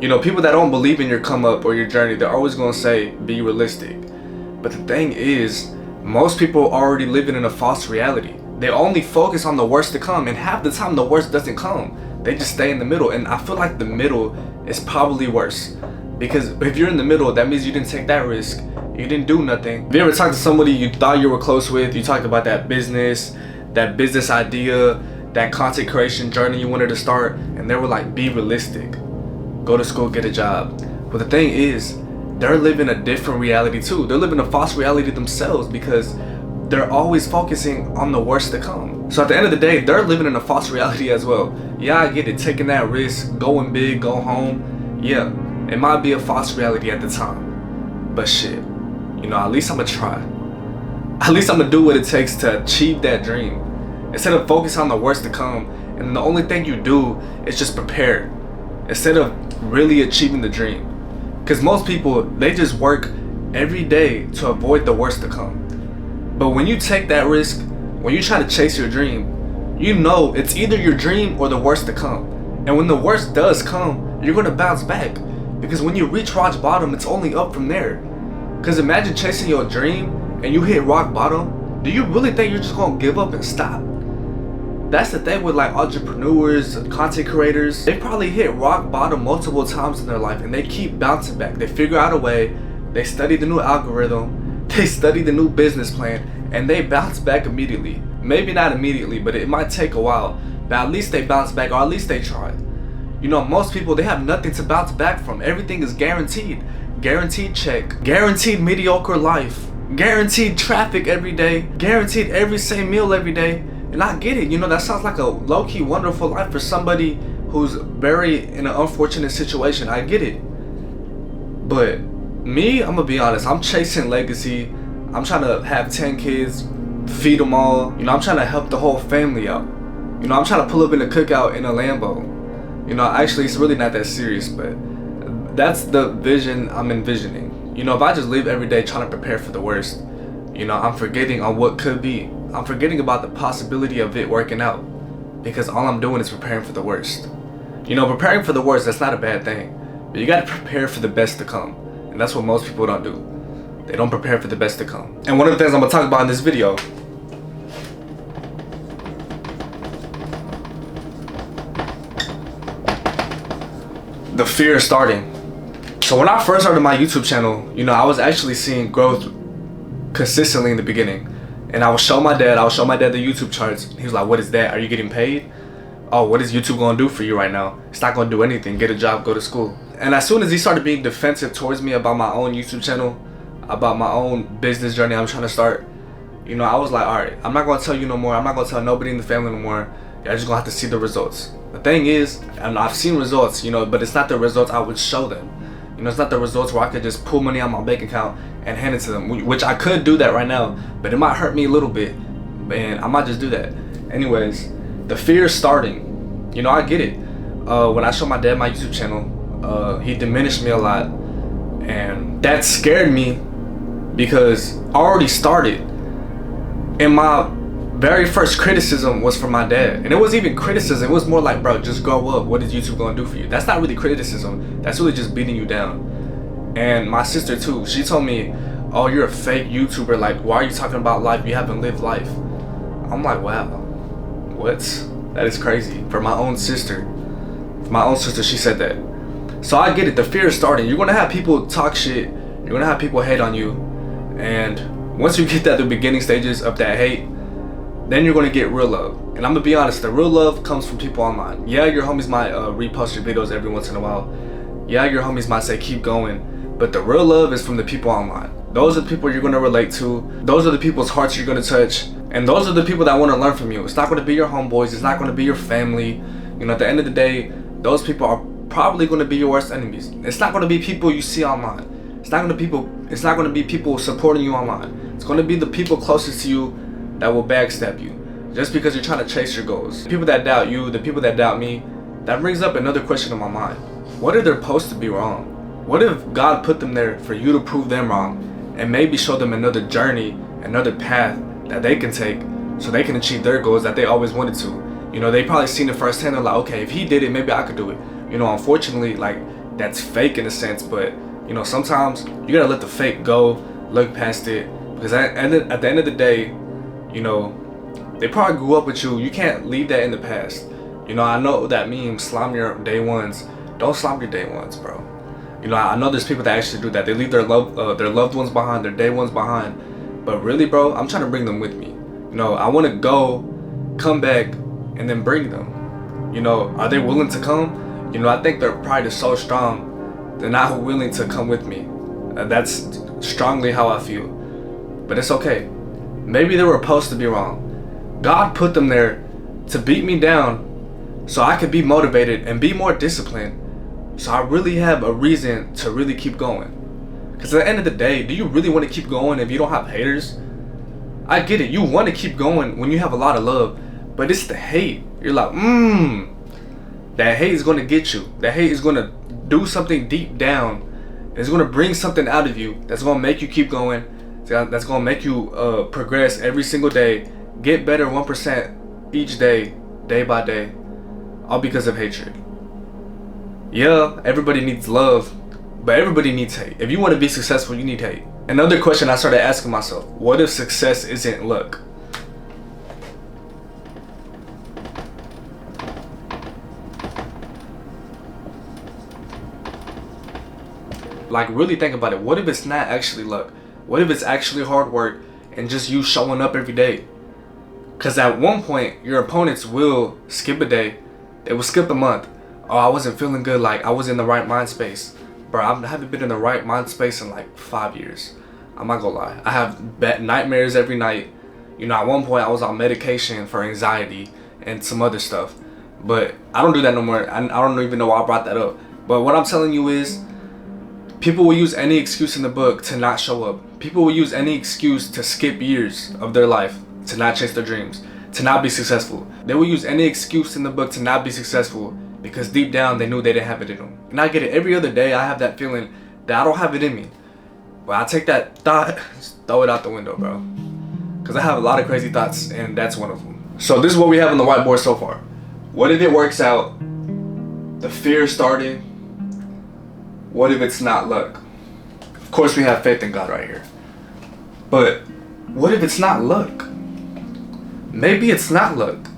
You know, people that don't believe in your come up or your journey, they're always gonna say, be realistic. But the thing is, most people are already living in a false reality. They only focus on the worst to come, and half the time the worst doesn't come. They just stay in the middle, and I feel like the middle is probably worse. Because if you're in the middle, that means you didn't take that risk. You didn't do nothing. Have you ever talked to somebody you thought you were close with? You talked about that business idea, that content creation journey you wanted to start, and they were like, be realistic. Go to school, get a job. But the thing is, they're living a different reality too. They're living a false reality themselves because they're always focusing on the worst to come. So at the end of the day, they're living in a false reality as well. Yeah, I get it, taking that risk, going big, go home. Yeah, it might be a false reality at the time. But shit, you know, at least I'm gonna try. At least I'm gonna do what it takes to achieve that dream. Instead of focusing on the worst to come, and the only thing you do is just prepare. Instead of really achieving the dream. Because most people, they just work every day to avoid the worst to come. But when you take that risk, when you try to chase your dream, you know it's either your dream or the worst to come. And when the worst does come, you're gonna bounce back. Because when you reach rock bottom, it's only up from there. Because imagine chasing your dream and you hit rock bottom. Do you really think you're just gonna give up and stop? That's the thing with like entrepreneurs, content creators. They probably hit rock bottom multiple times in their life and they keep bouncing back. They figure out a way, they study the new algorithm, they study the new business plan, and they bounce back immediately. Maybe not immediately, but it might take a while. But at least they bounce back, or at least they try. You know, most people, they have nothing to bounce back from. Everything is guaranteed. Guaranteed check, guaranteed mediocre life, guaranteed traffic every day, guaranteed every same meal every day. And I get it, you know, that sounds like a low-key wonderful life for somebody who's very in an unfortunate situation. I get it. But me, I'm gonna be honest, I'm chasing legacy. I'm trying to have 10 kids, feed them all. You know, I'm trying to help the whole family out. You know, I'm trying to pull up in a cookout in a Lambo. You know, actually, it's really not that serious, but that's the vision I'm envisioning. You know, if I just live every day trying to prepare for the worst, you know, I'm forgetting on what could be. I'm forgetting about the possibility of it working out because all I'm doing is preparing for the worst. You know, preparing for the worst, that's not a bad thing, but you gotta prepare for the best to come. And that's what most people don't do. They don't prepare for the best to come. And one of the things I'm gonna talk about in this video, the fear of starting. So when I first started my YouTube channel, you know, I was actually seeing growth consistently in the beginning. And I would show my dad the YouTube charts. He was like, what is that? Are you getting paid? Oh, what is YouTube gonna do for you right now? It's not gonna do anything. Get a job, go to school. And as soon as he started being defensive towards me about my own YouTube channel, about my own business journey I'm trying to start, you know, I was like, all right, I'm not gonna tell you no more. I'm not gonna tell nobody in the family no more. You're just gonna have to see the results. The thing is, and I've seen results, you know, but it's not the results I would show them. You know, it's not the results where I could just pull money out my bank account and hand it to them, which I could do that right now, but it might hurt me a little bit, and I might just do that. Anyways, the fear is starting. You know, I get it. When I showed my dad my YouTube channel, he diminished me a lot, and that scared me because I already started. And my very first criticism was from my dad, and it wasn't even criticism. It was more like, bro, just grow up. What is YouTube gonna do for you? That's not really criticism. That's really just beating you down. And my sister too, she told me, oh, you're a fake YouTuber. Like, why are you talking about life? You haven't lived life. I'm like, wow, what? That is crazy. For my own sister, she said that. So I get it. The fear is starting. You're gonna have people talk shit. You're gonna have people hate on you. And once you get that, the beginning stages of that hate, then you're gonna get real love. And I'm gonna be honest, the real love comes from people online. Yeah, your homies might repost your videos every once in a while. Yeah, your homies might say keep going, but the real love is from the people online. Those are the people you're gonna relate to. Those are the people's hearts you're gonna touch. And those are the people that wanna learn from you. It's not gonna be your homeboys, it's not gonna be your family. You know, at the end of the day, those people are probably gonna be your worst enemies. It's not gonna be people you see online. It's not gonna be people supporting you online. It's gonna be the people closest to you that will backstab you just because you're trying to chase your goals. The people that doubt you, the people that doubt me, that brings up another question in my mind. What if they're supposed to be wrong? What if God put them there for you to prove them wrong and maybe show them another journey, another path that they can take so they can achieve their goals that they always wanted to? You know, they probably seen it firsthand. They're like, okay, if he did it, maybe I could do it. You know, unfortunately, like, that's fake in a sense, but you know, sometimes you gotta let the fake go, look past it, because at the end of the day, you know, they probably grew up with you. You can't leave that in the past. You know, I know that meme, slime your day ones. Don't slime your day ones, bro. You know, I know there's people that actually do that. They leave their loved ones behind, their day ones behind. But really, bro, I'm trying to bring them with me. You know, I want to go, come back, and then bring them. You know, are they willing to come? You know, I think their pride is so strong, they're not willing to come with me. That's strongly how I feel. But it's okay. Maybe they were supposed to be wrong. God put them there to beat me down so I could be motivated and be more disciplined, so I really have a reason to really keep going. Because at the end of the day, do you really want to keep going if you don't have haters? I get it, you want to keep going when you have a lot of love, but it's the hate. You're like, that hate is going to get you. That hate is going to do something deep down. It's going to bring something out of you that's going to make you keep going. That's going to make you progress every single day. Get better 1% each day, day by day, all because of hatred. Yeah, everybody needs love, but everybody needs hate. If you want to be successful, you need hate. Another question I started asking myself, what if success isn't luck? Like, really think about it. What if it's not actually luck? What if it's actually hard work and just you showing up every day? Because at one point, your opponents will skip a day. They will skip a month. Oh, I wasn't feeling good. Like, I was in the right mind space. Bro, I haven't been in the right mind space in like 5 years. I'm not gonna lie. I have nightmares every night. You know, at one point, I was on medication for anxiety and some other stuff. But I don't do that no more. I don't even know why I brought that up. But what I'm telling you is, people will use any excuse in the book to not show up. People will use any excuse to skip years of their life, to not chase their dreams, to not be successful. They will use any excuse in the book to not be successful because deep down they knew they didn't have it in them. And I get it. Every other day I have that feeling that I don't have it in me. But I take that thought, just throw it out the window, bro. Because I have a lot of crazy thoughts, and that's one of them. So this is what we have on the whiteboard so far. What if it works out? The fear started. What if it's not luck? Of course we have faith in God right here. But what if it's not luck? Maybe it's not luck.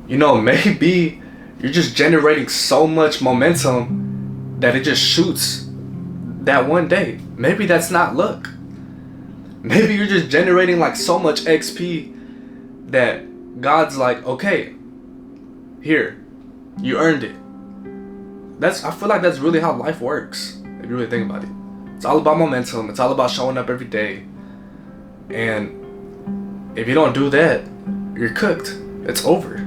You know, maybe you're just generating so much momentum that it just shoots that one day. Maybe that's not luck. Maybe you're just generating like so much XP that God's like, okay, here, you earned it. I feel like that's really how life works, if you really think about it. It's all about momentum. It's all about showing up every day. And if you don't do that, you're cooked. It's over.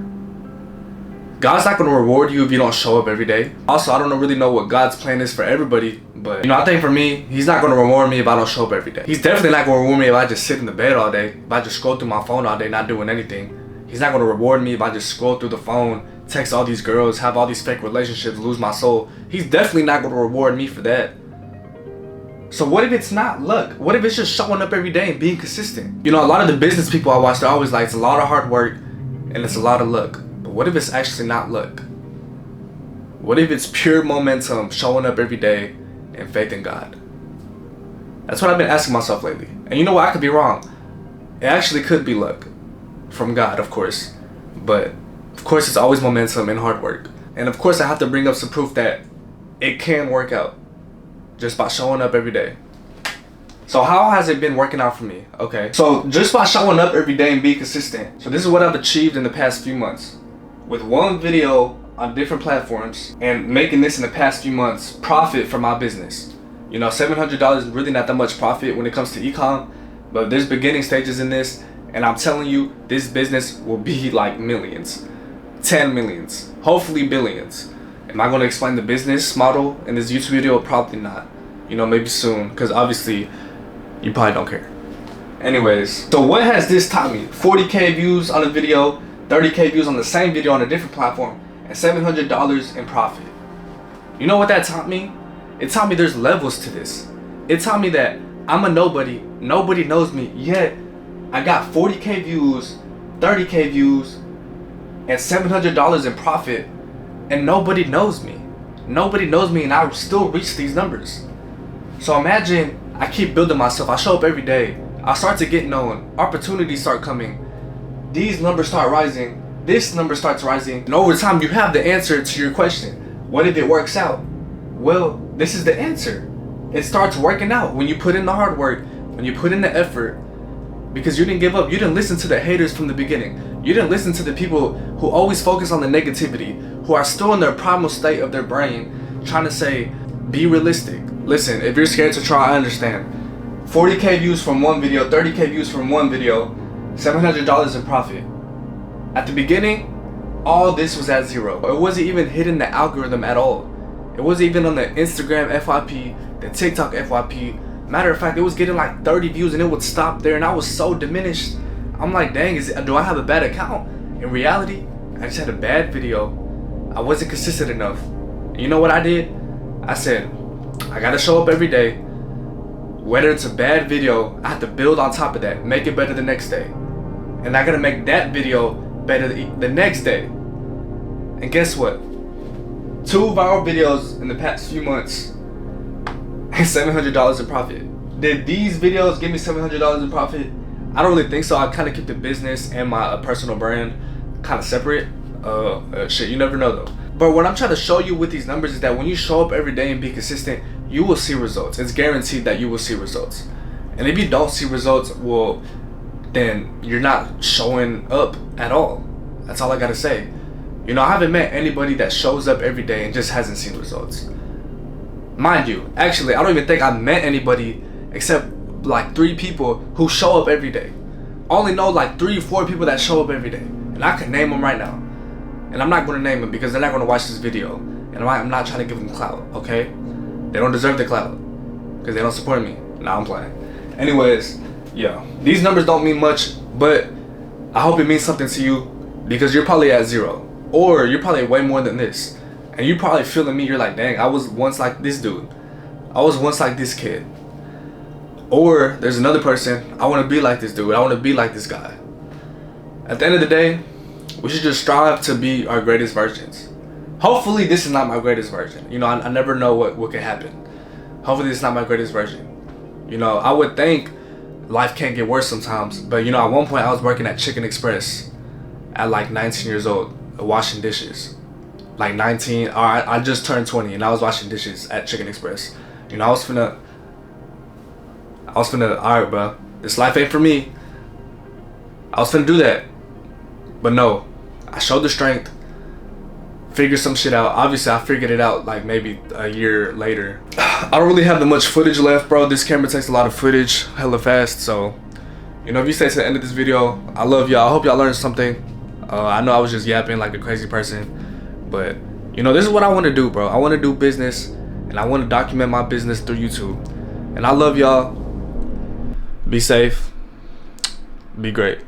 God's not going to reward you if you don't show up every day. Also, I don't really know what God's plan is for everybody, but you know, I think for me, He's not going to reward me if I don't show up every day. He's definitely not going to reward me if I just sit in the bed all day, if I just scroll through my phone all day not doing anything. He's not going to reward me if I just scroll through the phone, text all these girls, have all these fake relationships, lose my soul. He's definitely not going to reward me for that. So what if it's not luck? What if it's just showing up every day and being consistent? You know, a lot of the business people I watch, they're always like, it's a lot of hard work and it's a lot of luck. But what if it's actually not luck? What if it's pure momentum, showing up every day, and faith in God? That's what I've been asking myself lately. And you know what? I could be wrong. It actually could be luck. From God, of course. But, of course, it's always momentum and hard work. And, of course, I have to bring up some proof that it can work out. Just by showing up every day. So how has it been working out for me? Okay. So just by showing up every day and being consistent. So this is what I've achieved in the past few months. With one video on different platforms and making this in the past few months profit from my business. You know, $700 is really not that much profit when it comes to e-com. But there's beginning stages in this. And I'm telling you, this business will be like millions. 10 millions. Hopefully billions. Am I going to explain the business model in this YouTube video? Probably not. You know, maybe soon. Because obviously, you probably don't care. Anyways, so what has this taught me? 40K views on a video, 30K views on the same video on a different platform, and $700 in profit. You know what that taught me? It taught me there's levels to this. It taught me that I'm a nobody. Nobody knows me. Yet, I got 40K views, 30K views, and $700 in profit. And nobody knows me. Nobody knows me and I still reach these numbers. So imagine I keep building myself. I show up every day. I start to get known. Opportunities start coming. These numbers start rising. This number starts rising. And over time, you have the answer to your question. What if it works out? Well, this is the answer. It starts working out when you put in the hard work, when you put in the effort, because you didn't give up. You didn't listen to the haters from the beginning. You didn't listen to the people who always focus on the negativity, who are still in their primal state of their brain, trying to say, be realistic. Listen, if you're scared to try, I understand. 40K views from one video, 30K views from one video, $700 in profit. At the beginning, all this was at zero. It wasn't even hitting the algorithm at all. It wasn't even on the Instagram FYP, the TikTok FYP. Matter of fact, it was getting like 30 views and it would stop there, and I was so diminished. I'm like, dang, do I have a bad account? In reality, I just had a bad video. I wasn't consistent enough. And you know what I did? I said, I gotta show up every day. Whether it's a bad video, I have to build on top of that, make it better the next day. And I gotta make that video better the next day. And guess what? 2 viral videos in the past few months and $700 in profit. Did these videos give me $700 in profit? I don't really think so. I kind of keep the business and my personal brand kind of separate. Shit, you never know though. But what I'm trying to show you with these numbers is that when you show up every day and be consistent, you will see results. It's guaranteed that you will see results. And if you don't see results, well, then you're not showing up at all. That's all I gotta say. You know, I haven't met anybody that shows up every day and just hasn't seen results. Mind you, actually, I don't even think I've met anybody except like 3 people who show up every day. I only know like 3 or 4 people that show up every day. And I can name them right now. And I'm not going to name them because they're not going to watch this video. And I'm not trying to give them clout, okay? They don't deserve the clout because they don't support me. Nah, I'm playing. Anyways, yeah. These numbers don't mean much, but I hope it means something to you because you're probably at 0. Or you're probably way more than this. And you're probably feeling me. You're like, dang, I was once like this dude. I was once like this kid. Or there's another person, I want to be like this dude. I want to be like this guy. At the end of the day, we should just strive to be our greatest versions. Hopefully this is not my greatest version. You know, I never know what can happen. Hopefully this is not my greatest version. You know, I would think life can't get worse sometimes. But you know, at one point I was working at Chicken Express at like 19 years old, washing dishes. Like 19, or I just turned 20 and I was washing dishes at Chicken Express. You know, I was finna, alright bro, this life ain't for me. I was finna do that. But no, I showed the strength, figured some shit out. Obviously, I figured it out like maybe a year later. I don't really have that much footage left, bro. This camera takes a lot of footage hella fast. So, you know, if you stay to the end of this video, I love y'all. I hope y'all learned something. I know I was just yapping like a crazy person. But, you know, this is what I want to do, bro. I want to do business. And I want to document my business through YouTube. And I love y'all. Be safe. Be great.